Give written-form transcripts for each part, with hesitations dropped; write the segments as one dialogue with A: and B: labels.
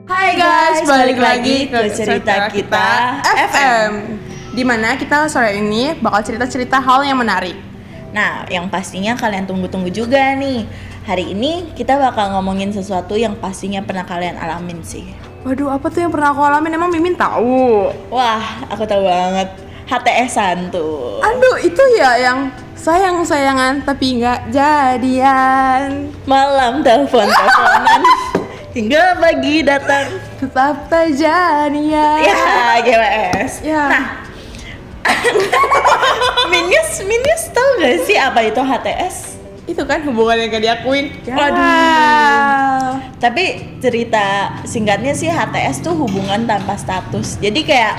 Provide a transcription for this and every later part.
A: Hai guys, balik lagi ke cerita kita FM, dimana kita sore ini bakal cerita-cerita hal yang menarik.
B: Nah, yang pastinya kalian tunggu-tunggu juga nih. Hari ini kita bakal ngomongin sesuatu yang pastinya pernah kalian alamin sih.
A: Waduh, apa tuh yang pernah aku alamin? Emang Mimin tahu?
B: Wah, aku tahu banget. HTS-an tuh.
A: Aduh, itu ya yang sayang-sayangan tapi nggak jadian.
B: Malam telepon-teleponan hingga pagi datang.
A: Tetap tak jadian.
B: Ya, GWS.
A: Ya.
B: Nah, Minyus tahu gak sih apa itu HTS?
A: Itu kan hubungan yang gak diakuin. Ya.
B: Waduh. Tapi cerita singkatnya sih HTS tuh hubungan tanpa status. Jadi kayak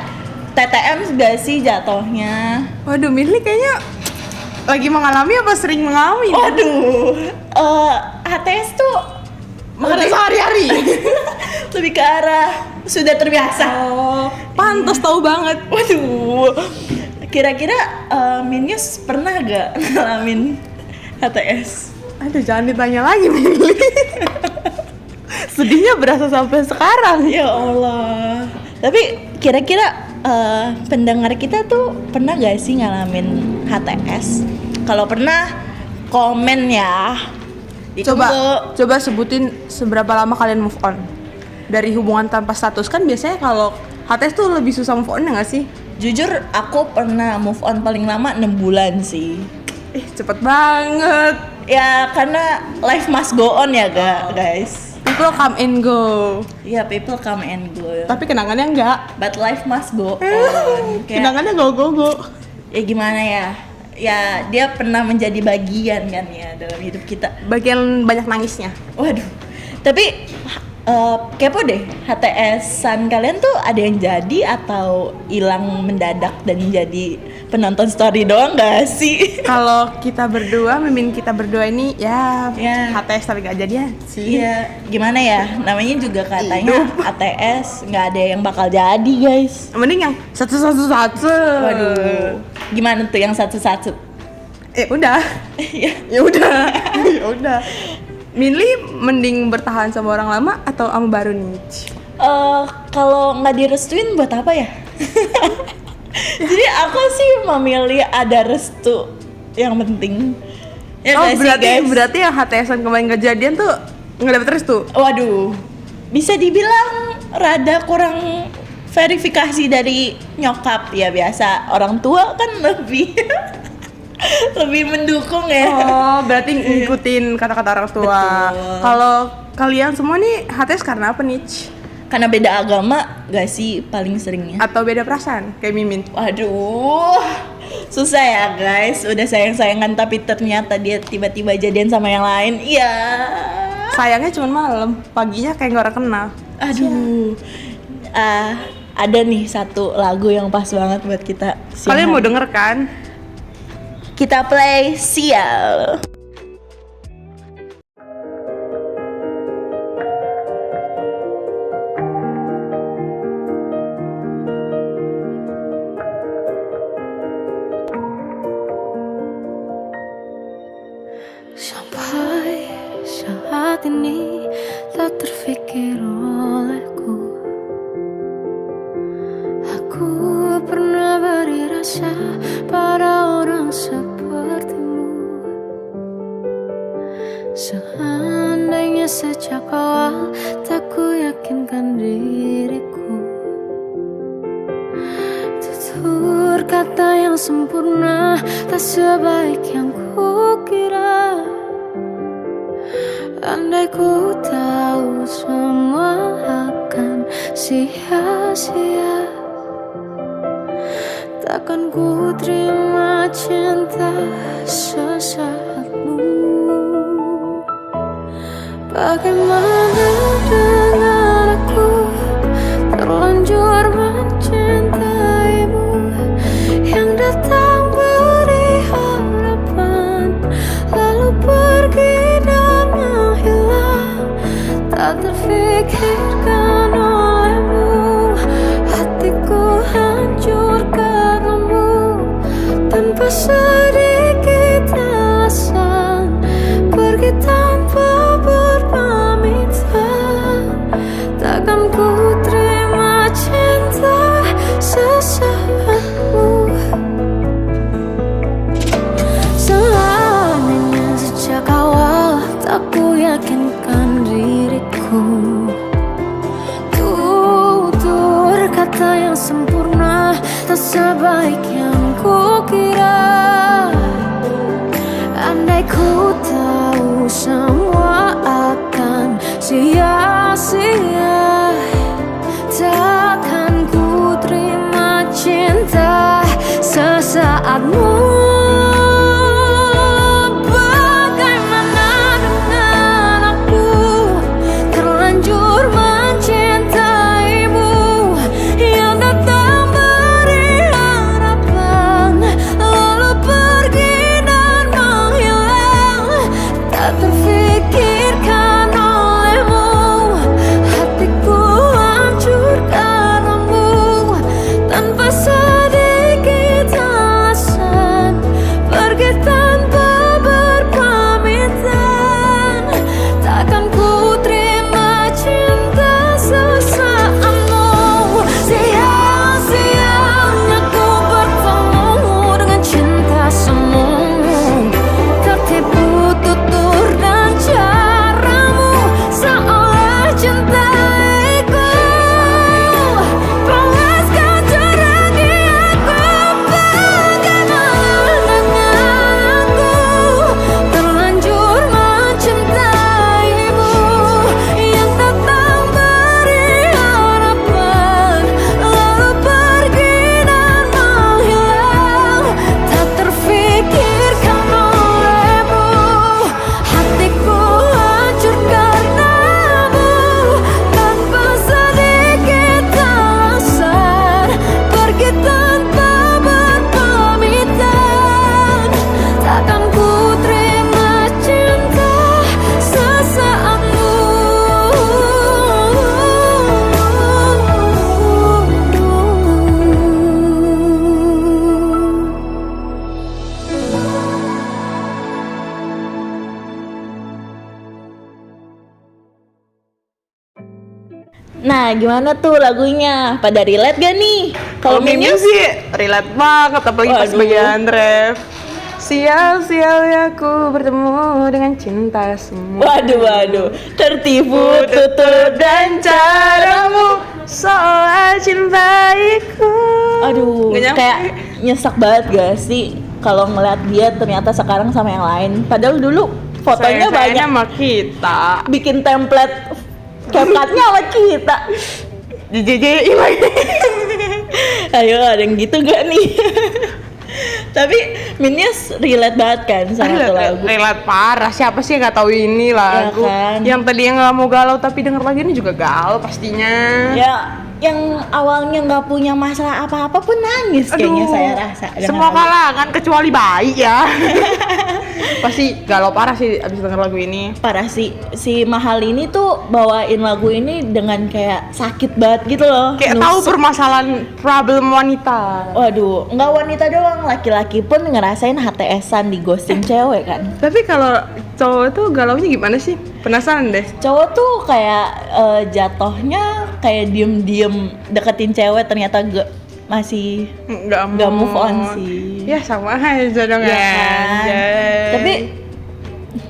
B: TTM gak sih jatuhnya?
A: Waduh, Milly kayaknya lagi mengalami apa sering mengalami?
B: Waduh, HTS tuh
A: Mengenai sehari-hari.
B: lebih ke arah sudah terbiasa.
A: Oh, pantas tahu banget.
B: Waduh, kira-kira Minyus pernah gak ngalamin HTS?
A: Aduh, jangan ditanya lagi, Milly. Sedihnya berasa sampai sekarang.
B: Ya Allah. Tapi kira-kira pendengar kita tuh pernah gak sih ngalamin HTS? Kalau pernah, komen ya.
A: Coba sebutin seberapa lama kalian move on dari hubungan tanpa status. Kan biasanya kalau HTS tuh lebih susah move on ya nggak sih?
B: Jujur aku pernah move on paling lama 6 bulan sih.
A: Cepet banget.
B: Ya karena life must go on ya guys.
A: People come and go.
B: Iya, people come and go.
A: Tapi kenangannya enggak.
B: But life must go on.
A: Kenangannya go.
B: Ya gimana ya? Ya dia pernah menjadi bagian kan ya dalam hidup kita.
A: Bagian banyak nangisnya.
B: Waduh. Tapi kepo deh, HTS-an kalian tuh ada yang jadi atau hilang mendadak dan jadi penonton story doang gak sih?
A: Kalau kita berdua, Mimin kita berdua ini ya HTS tapi gak jadian sih.
B: Iya, gimana ya? Namanya juga katanya HTS, nggak ada yang bakal jadi guys.
A: Mending yang satu.
B: Waduh, gimana tuh yang satu-satu?
A: Udah.
B: Ya
A: udah. Minli mending bertahan sama orang lama atau sama baru nih?
B: Kalau nggak direstuin buat apa ya? Jadi aku sih memilih ada restu yang penting. Ya
A: berarti yang HTS-an kemarin kejadian tuh nggak dapet restu?
B: Waduh, bisa dibilang rada kurang verifikasi dari nyokap ya. Biasa orang tua kan lebih lebih mendukung ya.
A: Oh, berarti ngikutin kata-kata orang tua. Kalau kalian semua nih HTS karena apa nih?
B: Karena beda agama gak sih paling seringnya?
A: Atau beda perasaan kayak Mimin?
B: Waduh, susah ya guys. Udah sayang-sayangan tapi ternyata dia tiba-tiba jadian sama yang lain. Iya.
A: Sayangnya cuma malam, paginya kayak gak orang kenal.
B: Aduh. Ada nih satu lagu yang pas banget buat kita.
A: Kalian mau denger kan?
B: Kita play Sial.
C: Sampai saat ini tak terfikir olehku. Aku pernah beri rasa pada orang sepertimu. Seandainya sejak awal tak ku yakinkan diriku. Tutur kata yang sempurna tak sebaik yang kukira. Andai ku tahu semua akan sia-sia, takkan ku terima cinta sesaatmu. Bagaimana dengan aku terlanjur mencintaimu, yang datang beri harapan lalu pergi dan menghilang, tak terfikirkan olehmu. Hatiku hancur karenamu tanpa sedikit alasan, pergi tanpa berpamitan. Takkan ku
B: Nah, gimana tuh lagunya? Pada relate gak nih?
A: Kalau Minions sih relate banget, apalagi pas
B: Waduh.
A: bagian ref. Sial-sial ya ku bertemu dengan cinta semu.
B: Waduh, tertipu tutur dan
A: caramu soal cintaiku.
B: Aduh,
A: Nggak nyampe.
B: kayak nyesek banget gak sih kalau ngeliat dia ternyata sekarang sama yang lain. Padahal dulu fotonya banyak,
A: sama kita.
B: bikin template CapCut-nya sama kita.
A: JJJ
B: Ayo, ada yang gitu gak nih? Tapi Minions relate banget kan sama tuh lagu.
A: relate parah. Siapa sih yang nggak tahu ini lagu?
B: kan?
A: Yang tadi yang nggak mau galau tapi denger lagi ini juga galau pastinya.
B: Ya, yang awalnya nggak punya masalah apa-apa pun nangis kayaknya saya rasa. dengan
A: Semua
B: lagu.
A: kalangan kecuali bayi ya. Pasti galau parah sih abis denger lagu ini.
B: Parah sih, si Mahal ini tuh bawain lagu ini dengan kayak sakit banget gitu loh.
A: Kayak tahu
B: Nusuk.
A: permasalahan problem wanita.
B: Waduh, nggak wanita doang, laki-laki pun ngerasain HTS-an di ghosting cewek kan.
A: Tapi kalau cowok tuh galaunya gimana sih? Penasaran deh.
B: Cowok tuh kayak jatohnya kayak diem-diem deketin cewek ternyata masih
A: Nggak
B: move on sih.
A: Ya sama aja dong
B: Iya kan?
A: anjay.
B: Tapi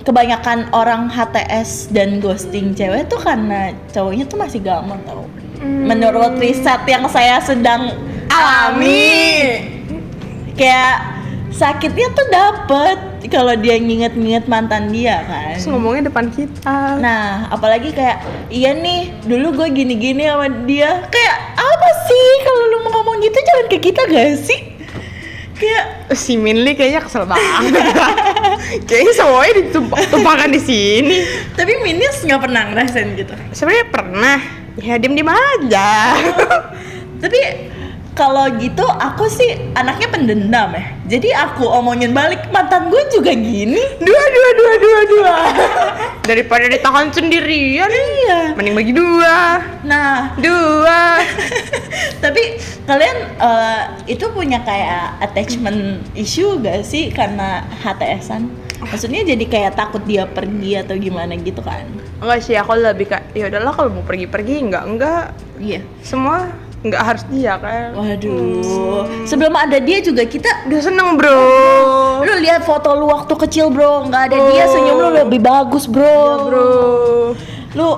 B: kebanyakan orang HTS dan ghosting cewek tuh karena cowoknya tuh masih gampang tau. Menurut riset yang saya sedang alami, kayak sakitnya tuh dapet kalau dia nginget-nginget mantan dia kan.
A: Terus ngomongnya depan kita.
B: Nah, apalagi kayak iya nih, dulu gue gini-gini sama dia. Kayak apa sih kalau lu mau ngomong gitu jangan ke kita gak sih? Kayak
A: Si Minli kayaknya kesel banget. Kayaknya semuanya ditumpahkan di sini.
B: tapi Minis nggak pernah ngerasain gitu.
A: Sebenarnya pernah. Ya diem-diem aja.
B: Tapi kalau gitu aku sih anaknya pendendam ya. Jadi aku omongin balik mantan gue juga gini.
A: Dua. Daripada ditahan sendirian.
B: Iya.
A: Mending bagi dua.
B: Nah,
A: Dua.
B: tapi kalian itu punya kayak attachment issue gak sih karena HTS-an? Maksudnya jadi kayak takut dia pergi atau gimana gitu kan?
A: Enggak sih, aku lebih kayak ya udahlah kalau mau pergi-pergi enggak.
B: Iya.
A: Semua enggak harus dia kan.
B: Waduh. Sebelum ada dia juga kita
A: Udah seneng bro.
B: lu lihat foto lu waktu kecil bro, nggak ada dia senyum lu lebih bagus bro.
A: Iya bro.
B: Lu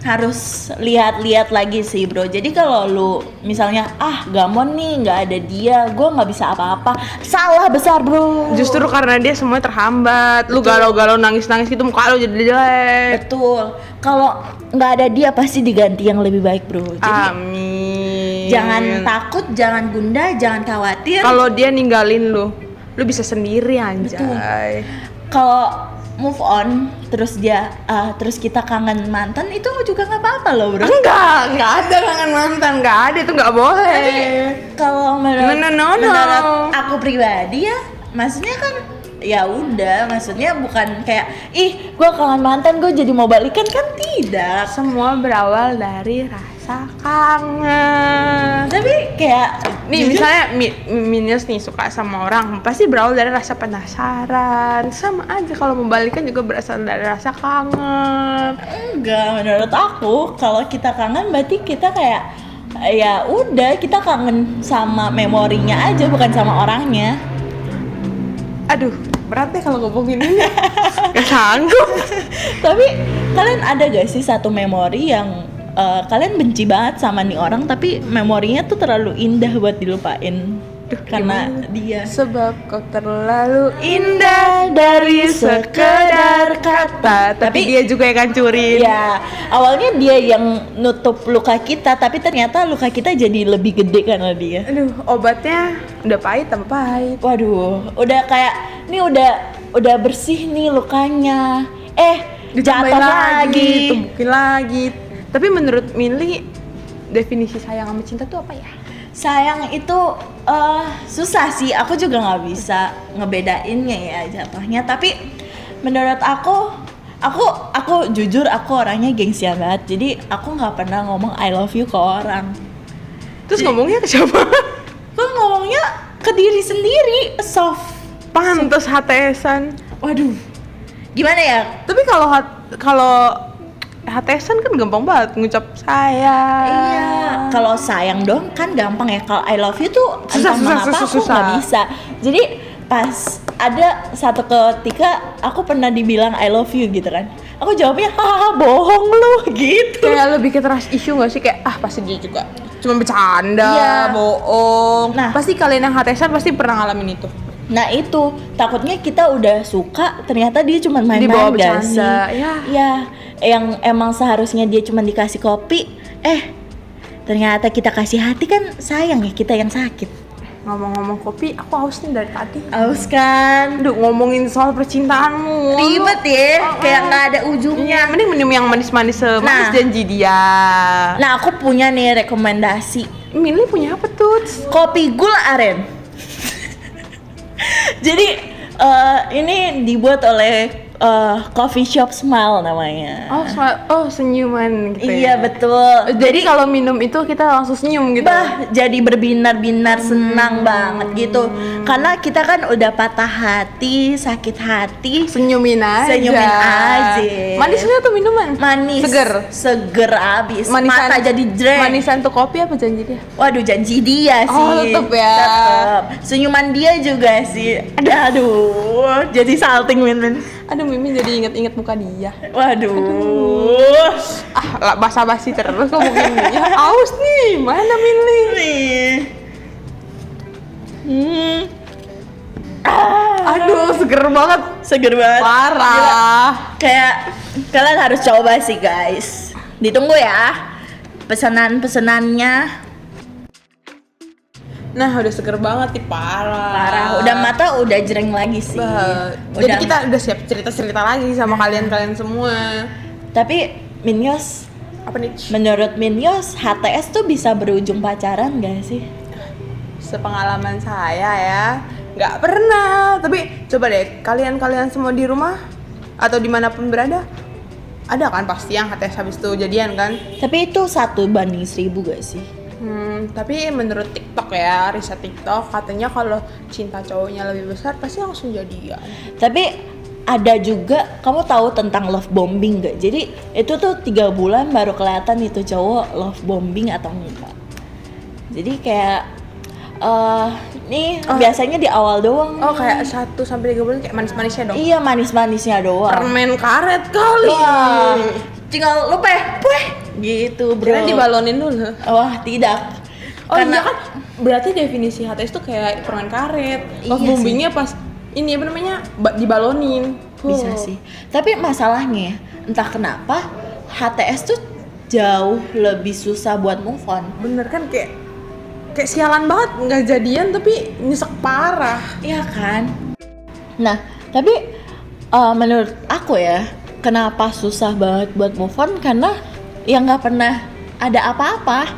B: harus lihat-lihat lagi sih bro. Jadi kalau lu misalnya gamon nih nggak ada dia, gue nggak bisa apa-apa, salah besar bro.
A: Justru karena dia semuanya terhambat. Lu galau-galau nangis-nangis gitu muka lu jadi jelek.
B: Betul. Kalau nggak ada dia pasti diganti yang lebih baik bro. Jadi
A: Amin.
B: jangan takut, jangan gundah, jangan khawatir.
A: Kalau dia ninggalin lu bisa sendiri anjay.
B: Kalau move on terus terus kita kangen mantan itu juga nggak apa-apa loh bro.
A: Enggak ada kangen mantan, enggak ada, itu enggak boleh.
B: Kalau menurut,
A: No.
B: menurut aku pribadi ya, maksudnya kan ya udah, maksudnya bukan kayak gue kangen mantan gue jadi mau balikan kan, tidak.
A: Semua berawal dari rasa kangen.
B: Tapi kayak
A: Nih misalnya Minions nih suka sama orang, pasti berawal dari rasa penasaran. Sama aja kalau membalikan juga berasal dari rasa kangen.
B: enggak, menurut aku kalau kita kangen berarti kita kayak ya udah, kita kangen sama memorinya aja bukan sama orangnya.
A: Aduh, berat deh kalau ngomongin ini. Gak sanggup.
B: Tapi kalian ada gak sih satu memori yang kalian benci banget sama nih orang tapi memorinya tuh terlalu indah buat dilupain karena dia
A: Sebab kau terlalu
B: indah dari sekedar kata.
A: tapi dia juga yang ngancurin.
B: ya awalnya dia yang nutup luka kita tapi ternyata luka kita jadi lebih gede karena dia.
A: Aduh, obatnya udah pahit tambah pahit.
B: Waduh, udah kayak nih udah bersih nih lukanya.
A: Ditambahin
B: Jatuh lagi.
A: tumbukin lagi. Tapi menurut Mili, definisi sayang sama cinta tuh apa ya?
B: Sayang itu susah sih, aku juga nggak bisa ngebedainnya ya jatuhnya. Tapi menurut aku jujur aku orangnya gengsian banget. Jadi aku nggak pernah ngomong I love you ke orang.
A: Terus ngomongnya ke siapa?
B: Aku ngomongnya ke diri sendiri, soft.
A: Pantes HTS-an.
B: Waduh, gimana ya?
A: Tapi kalau HTS-an kan gampang banget ngucap sayang.
B: Iya, kalau sayang dong kan gampang ya. Kalau I love you tuh entah mengapa aku nggak bisa. Jadi pas ada satu ketika aku pernah dibilang I love you gitu kan, aku jawabnya hahaha bohong lu gitu.
A: Kayak lebih ke trust issue nggak sih, kayak pasti dia juga cuma bercanda,
B: Iya.
A: bohong.
B: Nah.
A: Pasti kalian yang HTS-an pasti pernah ngalamin itu.
B: Nah itu takutnya kita udah suka ternyata dia cuma
A: Dibawa
B: main-main gak
A: bercanda,
B: sih?
A: ya.
B: Ya, yang emang seharusnya dia cuma dikasih kopi, ternyata kita kasih hati kan sayang ya kita yang sakit.
A: Ngomong-ngomong kopi, aku haus nih dari tadi.
B: Aus kan?
A: Aduh, ngomongin soal percintaanmu.
B: Ribet ya, kayak nggak ada ujungnya.
A: Iya, mending minum yang manis-manis manis
B: Nah.
A: janji dia.
B: Nah aku punya nih rekomendasi
A: Milih punya apa tuh?
B: kopi gula aren. Jadi ini dibuat oleh coffee shop Smile namanya.
A: Senyuman gitu.
B: Iya
A: ya.
B: betul.
A: Jadi kalau minum itu kita langsung senyum gitu.
B: Bah, jadi berbinar-binar senang banget gitu. Karena kita kan udah patah hati, sakit hati,
A: Senyumin aja.
B: Senyumin aja.
A: Manis nggak tuh minuman?
B: manis.
A: Seger.
B: Seger abis.
A: Manisan,
B: Mata jadi dreng.
A: Manisan tuh kopi apa janji dia?
B: Waduh, janji dia sih.
A: Oh, tetep ya.
B: Tetep. Senyuman dia juga sih. Aduh, jadi salting Min.
A: Aduh, Mimi jadi inget-inget muka dia.
B: Waduh.
A: Basa-basi terus ngomongin dia. Aus nih, mana milih?
B: Nih.
A: Aduh, seger banget.
B: Seger banget.
A: Parah.
B: Kayak kalian harus coba sih guys. Ditunggu ya pesanan-pesanannya.
A: Nah, udah seger banget nih, parah.
B: Udah mata udah jereng lagi sih.
A: Jadi kita udah siap cerita-cerita lagi sama kalian-kalian semua.
B: Tapi Minyos,
A: Apa nih?
B: menurut Minyos HTS tuh bisa berujung pacaran gak sih?
A: Sepengalaman saya ya, nggak pernah. Tapi coba deh, kalian semua di rumah atau dimanapun berada, ada kan pasti yang HTS habis itu jadian kan?
B: Tapi itu 1:1000 gak sih?
A: Tapi menurut TikTok ya, riset TikTok katanya kalau cinta cowoknya lebih besar pasti langsung jadian.
B: Tapi ada juga, kamu tahu tentang love bombing gak? Jadi itu tuh 3 bulan baru kelihatan itu cowok love bombing atau enggak. Jadi kayak biasanya di awal doang.
A: Oh, kayak 1-3 bulan kayak manis-manisnya dong.
B: Iya, manis-manisnya doang.
A: Permen karet kali.
B: Wah, tinggal lu gitu bro.
A: Kira dibalonin dulu.
B: Wah tidak.
A: Oh iya kan, berarti definisi HTS tuh kayak permen karet. Love
B: Iya
A: bombingnya pas ini apa namanya dibalonin.
B: Bisa sih. Tapi masalahnya entah kenapa HTS tuh jauh lebih susah buat move on.
A: Bener kan, kayak sialan banget nggak jadian tapi nyesek parah.
B: Iya kan? Nah, tapi menurut aku ya, kenapa susah banget buat move on? Karena ya nggak pernah ada apa-apa.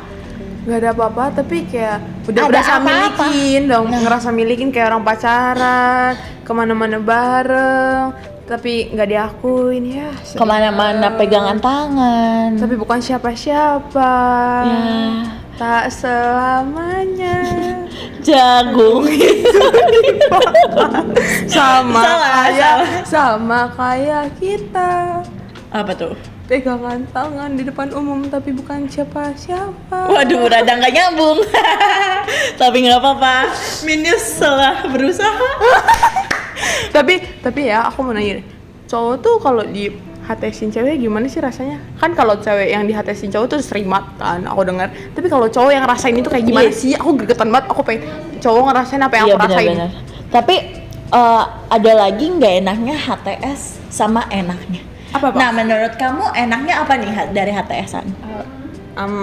A: Nggak ada apa-apa tapi kayak udah
B: Ada
A: berasa
B: apa-apa.
A: milikin dong.
B: Nah.
A: Ngerasa milikin kayak orang pacaran, kemana-mana bareng tapi nggak diakuin ya. sedih
B: Kemana-mana
A: banget.
B: pegangan tangan.
A: Tapi bukan siapa-siapa.
B: Ya,
A: Tak selamanya.
B: jagung.
A: sama kayak kita.
B: Apa tuh?
A: Pegangan tangan di depan umum tapi bukan siapa-siapa.
B: Waduh, rada nggak nyambung. Tapi nggak apa-apa. Minus salah berusaha.
A: Tapi ya aku mau nanya deh. Cowok tuh kalau di HTS-in cewek gimana sih rasanya? Kan kalau cewek yang di HTS-in cowok tuh sering banget kan aku dengar. Tapi kalau cowok yang ngerasain itu kayak gimana
B: Iya.
A: sih? Aku gregetan banget. Aku pengen cowok ngerasain apa yang
B: Iya
A: aku rasain.
B: benar-benar. Tapi ada lagi nggak enaknya HTS sama enaknya.
A: Apa, Pak?
B: Nah, menurut kamu enaknya apa nih dari HTS-an?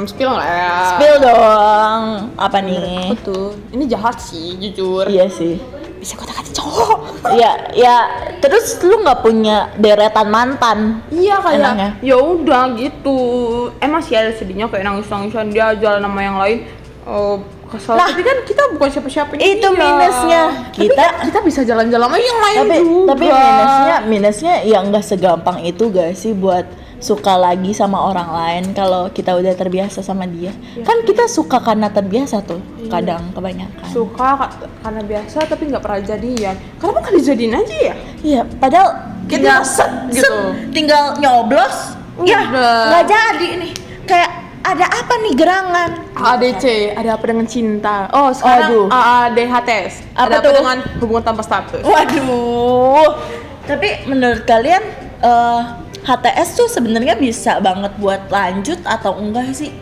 A: Spill nggak ya?
B: Spill dong. Apa nih?
A: Aku tuh, ini jahat sih, jujur.
B: Iya sih.
A: Bisa kata kata cowok.
B: Ya. Terus lu nggak punya deretan mantan?
A: Iya
B: Enaknya?
A: kayak, ya udah gitu. Emang sih ada sedihnya kayak nangis-nangisan dia jalan sama yang lain. Kesel.
B: Nah,
A: tapi kan kita bukan siapa-siapa.
B: itu minusnya.
A: Tapi kan kita bisa jalan-jalan sama yang lain juga.
B: Tapi minusnya ya nggak segampang itu gak sih buat suka lagi sama orang lain kalau kita udah terbiasa sama dia. Kan kita suka karena terbiasa tuh, kadang kebanyakan.
A: Suka karena biasa tapi nggak pernah jadian. Kenapa nggak dijadiin aja ya?
B: Iya, padahal
A: Tinggal set gitu.
B: tinggal nyoblos Ya,
A: Udah.
B: nggak jadi nih. Kayak ada apa nih gerangan?
A: ADC, ada apa dengan cinta? Oh, sekarang
B: Aduh.
A: AADHTS. Ada
B: Apa
A: apa
B: tuh?
A: dengan hubungan tanpa status?
B: Waduh. Tapi menurut kalian HTS tuh sebenarnya bisa banget buat lanjut atau enggak sih?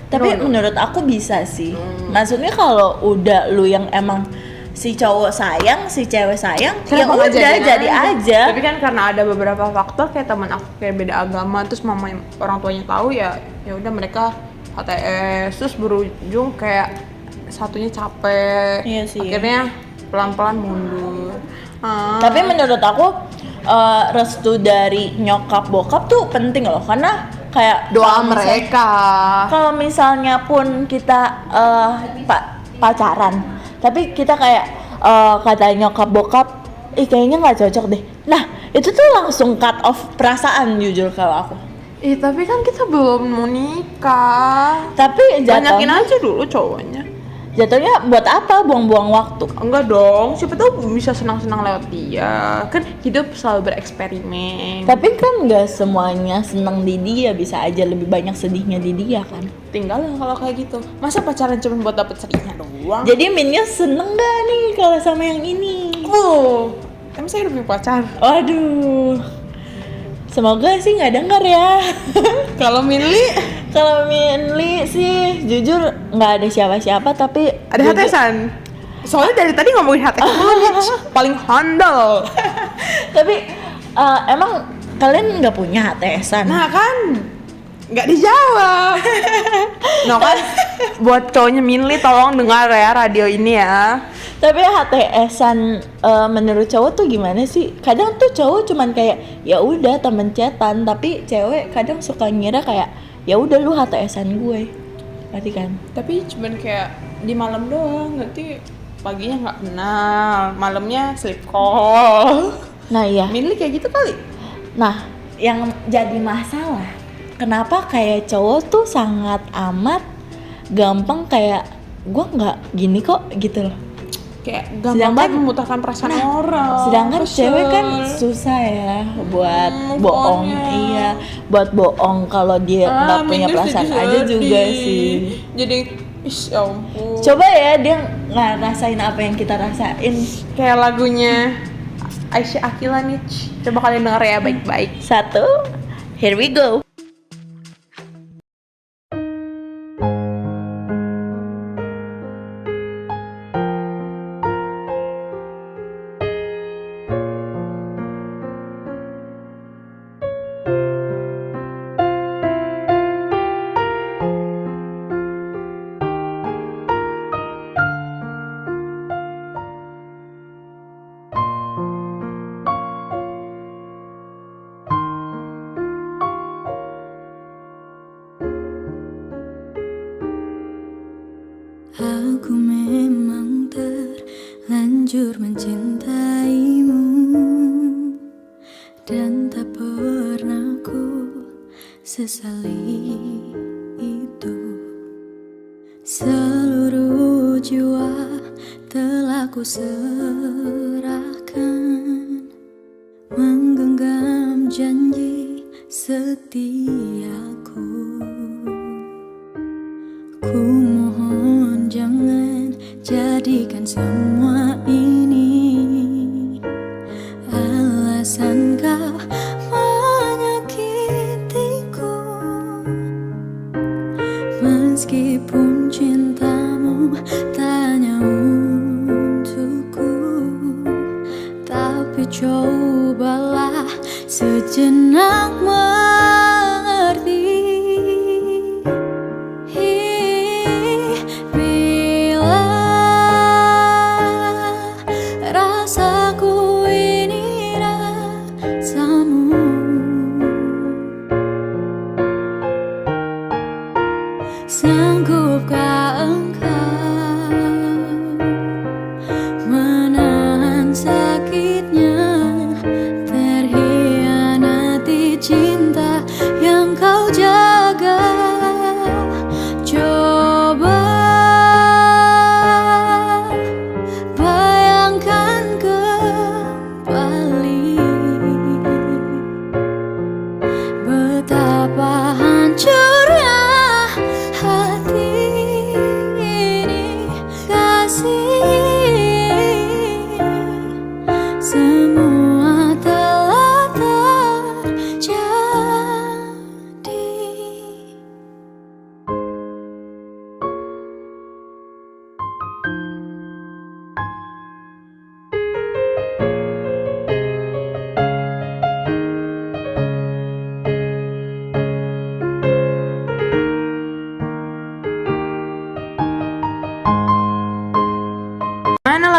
B: Tapi
A: No.
B: menurut aku bisa sih. Maksudnya kalau udah lu yang emang si cowok sayang, si cewek sayang, ya
A: Kenapa nggak
B: udah
A: jadiin
B: jadi aja.
A: Tapi kan karena ada beberapa faktor kayak teman aku kayak beda agama, terus mama orang tuanya tahu ya udah mereka HTS, terus berujung kayak satunya capek.
B: Iya sih.
A: Akhirnya pelan-pelan mundur.
B: Tapi menurut aku restu dari nyokap bokap tuh penting loh, karena kayak
A: doa
B: kalau misalnya-
A: mereka.
B: Kalau misalnya pun kita pacaran, tapi kita kayak kata nyokap bokap, kayaknya nggak cocok deh. Nah, itu tuh langsung cut off perasaan jujur kalau aku.
A: Tapi kan kita belum mau nikah.
B: Tapi
A: Banyakin
B: jatuhnya,
A: aja dulu cowoknya.
B: jatuhnya buat apa buang-buang waktu?
A: Enggak dong, siapa tahu bisa senang-senang lewat dia. Kan hidup selalu bereksperimen.
B: Tapi kan nggak semuanya senang di dia, bisa aja lebih banyak sedihnya di dia kan.
A: Tinggal lah kalau kayak gitu. Masa pacaran cuma buat dapet sedihnya doang?
B: Jadi Minnya seneng gak nih kalau sama yang ini?
A: Oh, emang saya udah punya pacar.
B: Waduh, semoga sih nggak denger ya.
A: Kalau Minli
B: Kalau Minli sih jujur nggak ada siapa-siapa, tapi
A: ada
B: jujur-
A: HTSan. Soalnya dari tadi ngomongin HTS mulu nih, paling handal.
B: Tapi emang kalian nggak punya HTSan?
A: Nah kan, nggak dijawab. No kan, buat cowoknya Minli tolong dengar ya radio ini ya.
B: Tapi HTSan menurut cowok tuh gimana sih? Kadang tuh cowok cuman kayak ya udah temen chatan, tapi cewek kadang suka ngira kayak ya udah lu HTSan gue, ngerti kan?
A: Tapi cuman kayak di malam doang, nanti paginya nggak kenal, malamnya sleep call.
B: Nah iya.
A: Minli kayak gitu kali.
B: Nah, yang jadi masalah, kenapa kayak cowok tuh sangat amat gampang kayak gue nggak gini kok gitu loh.
A: Kayak gampang
B: Sedangkan-
A: banget memutarkan perasaan orang.
B: Sedangkan
A: Kesel.
B: cewek kan susah ya buat
A: move
B: bohong,
A: on-nya.
B: iya, buat bohong kalau dia nggak punya
A: Minli
B: perasaan
A: sedih.
B: aja juga sih.
A: Jadi, ya ampun.
B: Coba ya dia ngerasain apa yang kita rasain.
A: Kayak lagunya Aisyah Akila nih. Coba kalian denger ya baik-baik.
B: 1, here we go.
C: Aku memang terlanjur mencintaimu dan tak pernah ku sesali itu. Seluruh jiwa telah ku serahkan, menggenggam janji setiaku. Ku mohon jangan jadikan semua ini alasan kau menyakitiku. Meskipun cintamu tak hanya untukku, tapi cobalah sejenak mengerti. Bila rasaku ini rasamu, sanggupkah engkau menahan sakitnya terhianati cinta yang kau jaga? Coba bayangkan kembali betapa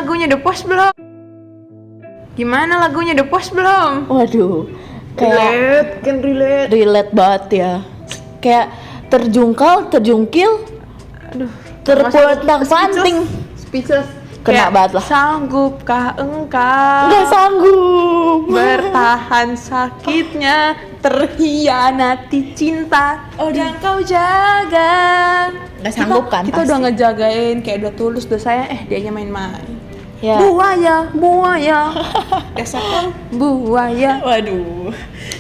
A: lagunya The Post belum? Gimana lagunya The Post belum?
B: Waduh, kayak relate banget ya. Kayak terjungkil,
A: Aduh,
B: terpuntang-panting.
A: speechless.
B: Kena
A: Kayak,
B: banget lah.
A: Sanggupkah engkau
B: Nggak sanggup.
A: bertahan sakitnya, terhianati cinta yang kau jaga?
B: Nggak sanggup kan
A: Kita
B: pasti.
A: udah ngejagain, kayak udah tulus, udah sayang, dianya main-main.
B: Ya.
A: Buaya, dasar buaya.
B: Waduh.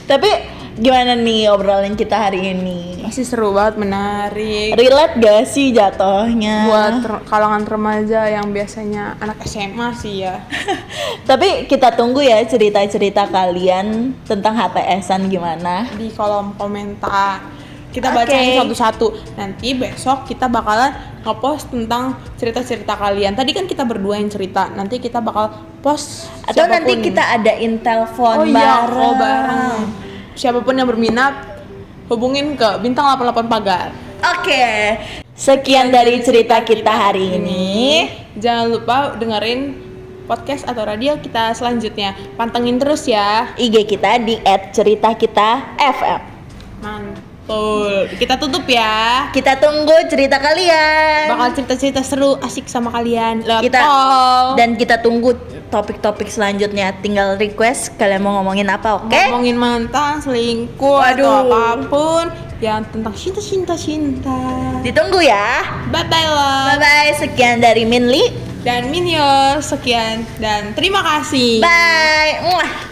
B: Tapi gimana nih obrolan kita hari ini?
A: Masih seru banget, menarik.
B: Relate gak sih jatuhnya?
A: Buat kalangan remaja yang biasanya anak SMA sih ya.
B: Tapi kita tunggu ya cerita-cerita kalian tentang HTS-an gimana.
A: Di kolom komentar. Kita
B: Oke.
A: bacain satu-satu. Nanti besok kita bakalan ngepost tentang cerita-cerita kalian. Tadi kan kita berdua yang cerita. Nanti kita bakal post
B: Atau nanti
A: siapapun.
B: kita adain telepon
A: Oh iya,
B: bareng.
A: bareng. Siapapun yang berminat, hubungin ke Bintang 88 Pagar.
B: Oke. Sekian dari cerita kita hari ini.
A: Jangan lupa dengerin podcast atau radio kita selanjutnya. Pantengin terus ya.
B: IG kita di @cerita-kita-fm.
A: Mantul. Kita tutup ya.
B: Kita tunggu cerita kalian.
A: Bakal cerita-cerita seru asik sama kalian. Lewat
B: Kita
A: call.
B: dan kita tunggu topik-topik selanjutnya. Tinggal request kalian mau ngomongin apa, oke?
A: Ngomongin mantan, selingkuh, atau
B: Waduh.
A: apapun yang tentang cinta.
B: Ditunggu ya.
A: Bye bye love.
B: Bye bye. Sekian dari Minli.
A: Dan Minyo, sekian dan terima kasih.
B: Bye. Muah.